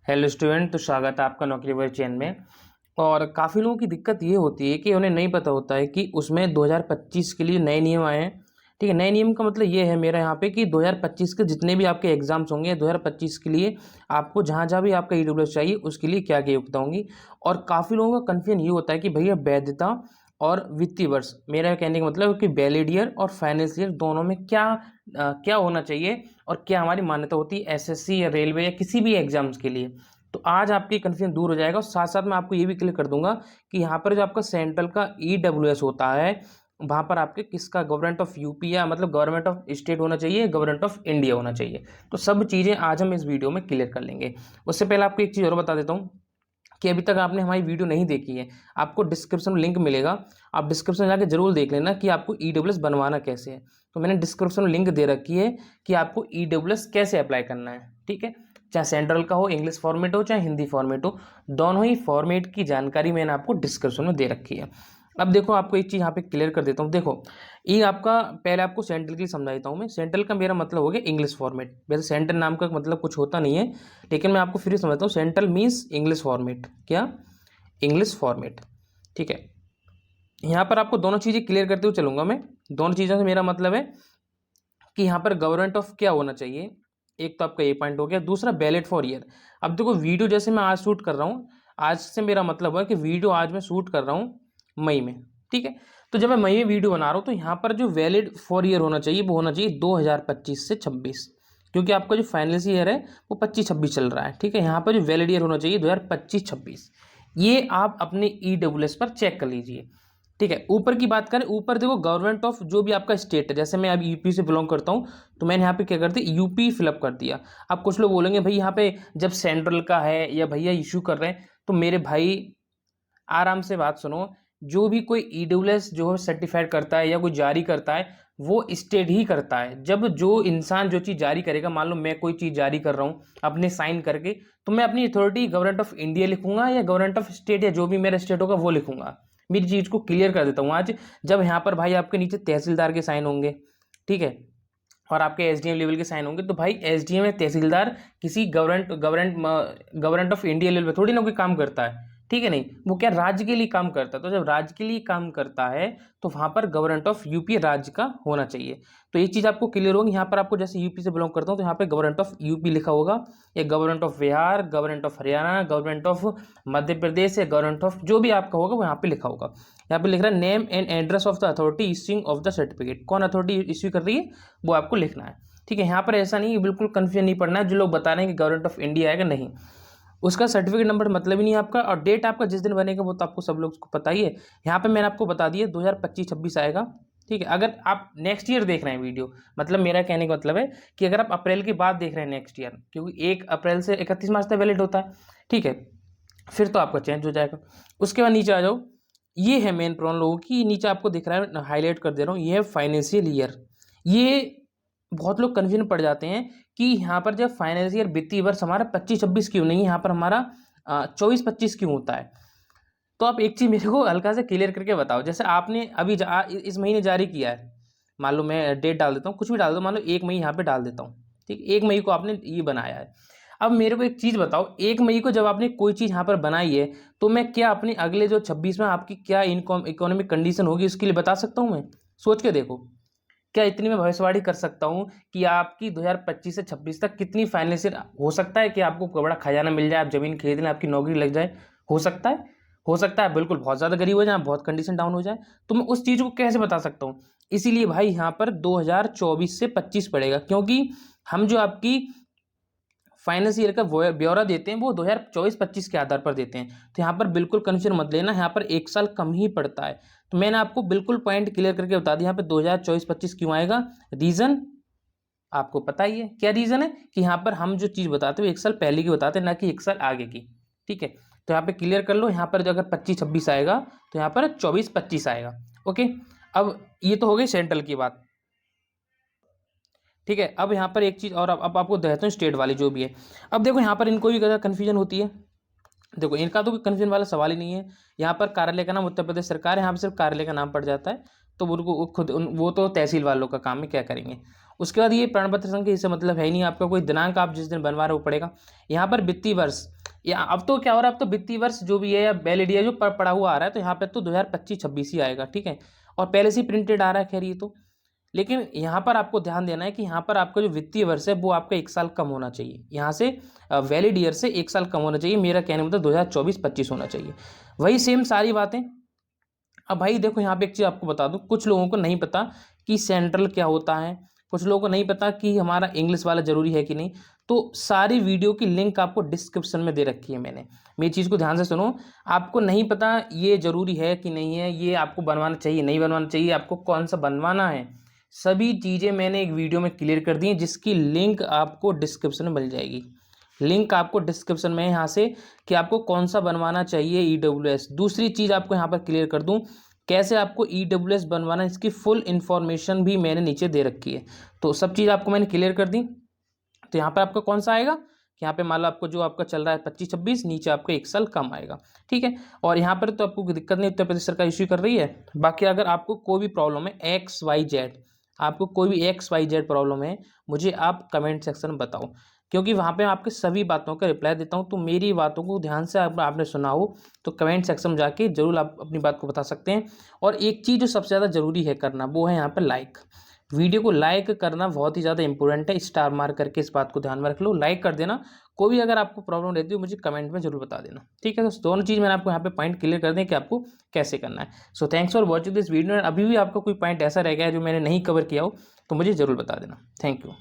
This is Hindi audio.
हेलो स्टूडेंट, तो स्वागत है आपका नौकरी बार चैन में। और काफ़ी लोगों की दिक्कत ये होती है कि उन्हें नहीं पता होता है कि उसमें 2025 के लिए नए नियम आए हैं। ठीक है, नए नियम का मतलब ये है मेरा यहाँ पे कि 2025 के जितने भी आपके एग्जाम्स होंगे 2025 के लिए आपको जहाँ जहाँ भी आपका ईडब्ल्यूएस चाहिए उसके लिए क्या क्या योग्यता होंगी। और काफ़ी लोगों का कन्फ्यूजन ये होता है कि भैया वैधता और वित्तीय वर्ष, मेरा कहने का मतलब है कि वैलिड ईयर और फाइनेंस ईयर दोनों में क्या होना चाहिए और क्या हमारी मान्यता होती है एसएससी या रेलवे या किसी भी एग्जाम्स के लिए। तो आज आपकी कन्फ्यूजन दूर हो जाएगा और साथ साथ मैं आपको ये भी क्लियर कर दूंगा कि यहाँ पर जो आपका सेंट्रल का ईडब्ल्यूएस होता है वहाँ पर आपके किसका गवर्नमेंट ऑफ यूपी या मतलब गवर्नमेंट ऑफ स्टेट होना चाहिए, गवर्नमेंट ऑफ इंडिया होना चाहिए। तो सब चीज़ें आज हम इस वीडियो में क्लियर कर लेंगे। उससे पहले आपको एक चीज़ और बता देता हूँ कि अभी तक आपने हमारी वीडियो नहीं देखी है, आपको डिस्क्रिप्शन में लिंक मिलेगा, आप डिस्क्रिप्शन में जाके जरूर देख लेना कि आपको ईडब्ल्यूएस बनवाना कैसे है। तो मैंने डिस्क्रिप्शन में लिंक दे रखी है कि आपको ईडब्ल्यूएस कैसे अप्लाई करना है। ठीक है, चाहे सेंट्रल का हो, इंग्लिश फॉर्मेट हो, चाहे हिंदी फॉर्मेट हो, दोनों ही फॉर्मेट की जानकारी मैंने आपको डिस्क्रिप्शन में दे रखी है। अब देखो, आपको एक चीज़ यहाँ पे क्लियर कर देता हूँ। देखो, ये आपका पहले आपको सेंट्रल की समझा देता हूँ मैं। सेंट्रल का मेरा मतलब हो गया इंग्लिश फॉर्मेट। वैसे सेंट्रल नाम का मतलब कुछ होता नहीं है, लेकिन मैं आपको फिर समझता हूँ। Central means English format. क्या? English format. ठीक है, यहाँ पर आपको दोनों चीज़ें क्लियर करते हुए चलूंगा मैं। दोनों चीज़ों से मेरा मतलब है कि यहाँ पर गवर्नमेंट ऑफ क्या होना चाहिए। एक तो आपका ये पॉइंट हो गया, दूसरा वैलिड फॉर ईयर। अब देखो, वीडियो जैसे मैं आज शूट कर रहा हूँ, आज से मेरा मतलब है कि वीडियो आज मैं शूट कर रहा हूँ मई में। ठीक है, तो जब मैं मई में वीडियो बना रहा हूँ तो यहाँ पर जो वैलिड फॉर ईयर होना चाहिए वो होना चाहिए 2025 से 26, क्योंकि आपका जो फाइनेंस ईयर है वो 25-26 चल रहा है। ठीक है, यहाँ पर जो वैलिड ईयर होना चाहिए 2025-26, ये आप अपने ईडब्ल्यूएस पर चेक कर लीजिए। ठीक है, ऊपर की बात करें, ऊपर देखो गवर्नमेंट ऑफ जो भी आपका स्टेट है, जैसे मैं अभी यूपी से बिलोंग करता हूँ तो मैंने यहाँ पे क्या कर दिया, यूपी फिलअप कर दिया। अब कुछ लोग बोलेंगे भाई यहाँ पे जब सेंट्रल का है या भैया इशू कर रहे हैं, तो मेरे भाई आराम से बात सुनो। जो भी कोई ईडब्ल्यूएस जो है सर्टिफाइड करता है या कोई जारी करता है वो स्टेट ही करता है। जब जो इंसान जो चीज़ जारी करेगा, मान लो मैं कोई चीज़ जारी कर रहा हूँ अपने साइन करके, तो मैं अपनी अथॉरिटी गवर्नमेंट ऑफ इंडिया लिखूंगा या गवर्नमेंट ऑफ स्टेट या जो भी मेरा स्टेट होगा वो लिखूंगा। मेरी चीज़ को क्लियर कर देता हूँ आज। जब यहाँ पर भाई आपके नीचे तहसीलदार के साइन होंगे, ठीक है, और आपके एसडीएम लेवल के साइन होंगे, तो भाई एसडीएम या तहसीलदार किसी गवर्नमेंट ऑफ इंडिया लेवल पे थोड़ी ना कोई काम करता है। ठीक है, नहीं, वो क्या राज्य के लिए काम करता है। तो जब राज्य के लिए काम करता है तो वहां पर गवर्नमेंट ऑफ यूपी राज्य का होना चाहिए। तो ये चीज़ आपको क्लियर होगी। यहाँ पर आपको जैसे यूपी से बिलोंग करता हूँ तो यहाँ पे गवर्नमेंट ऑफ यूपी लिखा होगा, या government of Bihar, government of Haryana, government of Madhya Pradesh या गवर्नमेंट ऑफ जो भी आपका होगा वो यहाँ पे लिखा होगा। यहाँ पे लिख रहा है name and address of the authority issuing of the certificate. कौन अथॉरिटी इश्यू कर रही है वो आपको लिखना है। ठीक है, यहाँ पर ऐसा नहीं, बिल्कुल कंफ्यूजन नहीं पड़ना है जो लोग बता रहे हैं कि गवर्नमेंट ऑफ इंडिया आएगा, नहीं, उसका सर्टिफिकेट नंबर मतलब ही नहीं है आपका। और डेट आपका जिस दिन बनेगा वो तो आपको सब लोग को पता ही है। यहाँ पे मैंने आपको बता दिया 2025-26 आएगा। ठीक है, अगर आप नेक्स्ट ईयर देख रहे हैं वीडियो, मतलब मेरा कहने का मतलब है कि अगर आप अप्रैल के बाद देख रहे हैं नेक्स्ट ईयर, क्योंकि 1 अप्रैल से 31 मार्च तक वैलिड होता है। ठीक है, फिर तो आपका चेंज हो जाएगा। उसके बाद नीचे आ जाओ, ये है मेन प्रॉब्लम लोगों की। नीचे आपको दिख रहा है, हाईलाइट कर दे रहा हूँ, ये है फाइनेंशियल ईयर। ये बहुत लोग कन्फ्यूजन पड़ जाते हैं कि यहाँ पर जब फाइनेंशियल वित्तीय वर्ष हमारा 25-26 क्यों नहीं, यहाँ पर हमारा 24-25 क्यों होता है। तो आप एक चीज़ मेरे को हल्का से क्लियर करके बताओ। जैसे आपने अभी इस महीने जारी किया है, मान लो मैं डेट डाल देता हूँ, कुछ भी डाल दो, मान लो 1 मई यहाँ पे डाल देता हूँ। ठीक, 1 मई को आपने ये बनाया है। अब मेरे को एक चीज़ बताओ, 1 मई को जब आपने कोई चीज़ यहाँ पर बनाई है तो मैं क्या अपने अगले जो 26 में आपकी क्या इनकम इकोनॉमिक कंडीशन होगी उसके लिए बता सकता हूँ मैं? सोच के देखो, क्या इतनी मैं भविष्यवाणी कर सकता हूँ कि आपकी 2025 से 26 तक कितनी फाइनेंशियल हो सकता है कि आपको बड़ा खजाना मिल जाए, आप जमीन खरीद लें, आपकी नौकरी लग जाए? हो सकता है, हो सकता है बिल्कुल बहुत ज़्यादा गरीब हो जाए, बहुत कंडीशन डाउन हो जाए। तो मैं उस चीज़ को कैसे बता सकता हूँ? इसीलिए भाई यहाँ पर 2024 से 25 पड़ेगा, क्योंकि हम जो आपकी फाइनेंस ईयर का ब्यौरा देते हैं वो 2024-25 के आधार पर देते हैं। तो यहाँ पर बिल्कुल कंफ्यूजन मत लेना, यहाँ पर 1 साल कम ही पड़ता है। तो मैंने आपको बिल्कुल पॉइंट क्लियर करके बता दिया यहाँ पे 2024-25 क्यों आएगा। रीज़न आपको पता ही है, क्या रीज़न है कि यहाँ पर हम जो चीज़ बताते हैं 1 साल पहले की बताते हैं, ना कि 1 साल आगे की। ठीक है, तो यहाँ पे क्लियर कर लो। यहाँ पर जो अगर 25-26 आएगा तो यहाँ पर 24-25 आएगा। ओके, अब ये तो हो गई सेंट्रल की बात। ठीक है, अब यहाँ पर एक चीज़ और अब आपको देता हूँ स्टेट वाली जो भी है। अब देखो, यहाँ पर इनको भी ज़्यादा कन्फ्यूजन होती है। देखो, इनका तो कोई कन्फ्यूजन वाला सवाल ही नहीं है। यहाँ पर कार्यालय का नाम उत्तर प्रदेश सरकार है, यहाँ पर सिर्फ कार्यालय का नाम पड़ जाता है। तो उनको खुद वो तो तहसील वालों का काम है, क्या करेंगे। उसके बाद ये प्रमाण पत्र संख्या, इससे मतलब है ही नहीं आपका कोई दिनांक, आप जिस दिन बनवा रहे हो पड़ेगा। यहाँ पर वित्तीय वर्ष या अब तो क्या हो रहा है, अब तो वित्तीय वर्ष जो भी है या वैलिड ईयर जो पड़ा हुआ आ रहा है, तो यहाँ पे तो 2025-26 ही आएगा, ठीक है। और पहले से ही प्रिंटेड आ रहा है, खैर ये तो। लेकिन यहाँ पर आपको ध्यान देना है कि यहाँ पर आपका जो वित्तीय वर्ष है वो आपका 1 साल कम होना चाहिए, यहाँ से वैलिड ईयर से 1 साल कम होना चाहिए। मेरा कहने मतलब 2024-25 होना चाहिए। वही सेम सारी बातें। अब भाई देखो, यहाँ पे एक चीज़ आपको बता दूं, कुछ लोगों को नहीं पता कि सेंट्रल क्या होता है, कुछ लोगों को नहीं पता कि हमारा इंग्लिश वाला जरूरी है कि नहीं। तो सारी वीडियो की लिंक आपको डिस्क्रिप्शन में दे रखी है मैंने। मेरी चीज़ को ध्यान से सुनो। आपको नहीं पता ये जरूरी है कि नहीं है, ये आपको बनवाना चाहिए नहीं बनवाना चाहिए, आपको कौन सा बनवाना है, सभी चीज़ें मैंने एक वीडियो में क्लियर कर दी हैं, जिसकी लिंक आपको डिस्क्रिप्शन में मिल जाएगी। लिंक आपको डिस्क्रिप्शन में है यहाँ से, कि आपको कौन सा बनवाना चाहिए ईडब्ल्यूएस। दूसरी चीज़ आपको यहाँ पर क्लियर कर दूँ, कैसे आपको ईडब्ल्यूएस बनवाना है, इसकी फुल इन्फॉर्मेशन भी मैंने नीचे दे रखी है। तो सब चीज़ आपको मैंने क्लियर कर दी। तो यहाँ पर आपका कौन सा आएगा, यहाँ पे मान लो आपको जो आपका चल रहा है 25-26, नीचे आपका 1 साल कम आएगा, ठीक है। और यहाँ पर तो आपको कोई दिक्कत नहीं, उत्तर प्रदेश सरकार इश्यू कर रही है। बाकी अगर आपको कोई भी प्रॉब्लम है XYZ, आपको कोई भी XYZ प्रॉब्लम है, मुझे आप कमेंट सेक्शन में बताओ, क्योंकि वहाँ पे आपके सभी बातों का रिप्लाई देता हूँ। तो मेरी बातों को ध्यान से आपने सुना हो तो कमेंट सेक्शन में जाके जरूर आप अपनी बात को बता सकते हैं। और एक चीज़ जो सबसे ज़्यादा ज़रूरी है करना, वो है यहाँ पर लाइक। वीडियो को लाइक करना बहुत ही ज़्यादा इंपॉर्टेंट है, स्टार मार्क करके इस बात को ध्यान में रख लो, लाइक कर देना। कोई भी अगर आपको प्रॉब्लम रहती हो मुझे कमेंट में जरूर बता देना, ठीक है। तो दोनों चीज़ मैंने आपको यहाँ पे पॉइंट क्लियर कर दें कि आपको कैसे करना है। So thanks for watching this video. अभी भी आपका कोई पॉइंट ऐसा रह गया है जो मैंने नहीं कवर किया हो तो मुझे ज़रूर बता देना। Thank you.